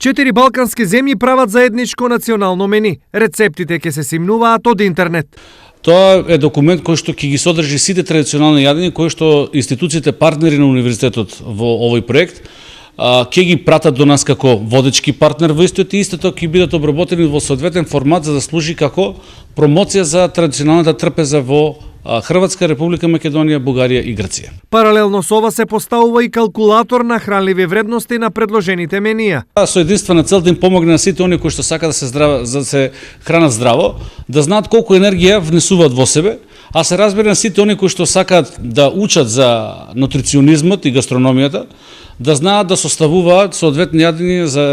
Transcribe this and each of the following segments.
4 балкански земји прават заедничко национално мени. Рецептите ќе се симнуваат од интернет. Тоа е документ кој што ќе ги содржи сите традиционални јадења кои што институциите партнери на универзитетот во овој проект ќе ги пратат до нас како водечки партнер во истиот и истото ќе бидат обработени во соодветен формат за да служи како промоција за традиционалната трпеза во Хрватска, Република Македонија, Бугарија и Грција. Паралелно со ова се поставува и калкулатор на хранливи вредности на предложените менија. Со единствена цел да им помогне на сите оние кои што сакаат да се хранат здраво, да знаат колку енергија внесуваат во себе, а се разбира на сите оние кои што сакаат да учат за нутриционизмот и гастрономијата, да знаат да составуваат соодветни јадења за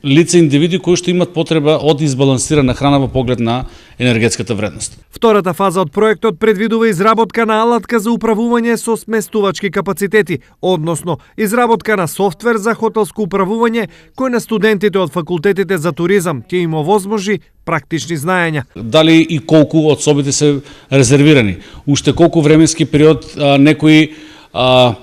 лица индивиди кои што имат потреба од избалансирана храна во поглед на енергетската вредност. Втората фаза од проектот предвидува изработка на алатка за управување со сместувачки капацитети, односно изработка на софтвер за хотелско управување кој на студентите од факултетите за туризам ќе им овозможи практични знаења. Дали и колку од собите се резервирани, уште колку временски период некои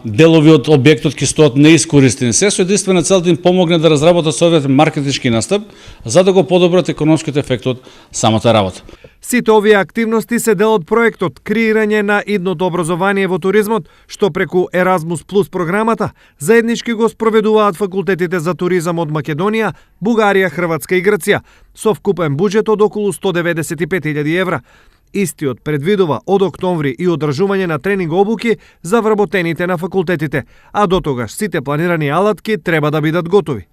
делови од објектот ќе стоат неискористени. Се со единствена цел да им помогне да разработат соодветен маркетички настап за да го подобрат економскиот ефект од самата работа. Сите овие активности се дел од проектот креирање на идното образование во туризмот, што преку Erasmus Plus програмата заеднички го спроведуваат факултетите за туризам од Македонија, Бугарија, Хрватска и Грција, со вкупен буџет од околу 195.000 евра. Истиот предвидува од октомври и одржување на тренинг обуки за вработените на факултетите, а до тогаш сите планирани алатки треба да бидат готови.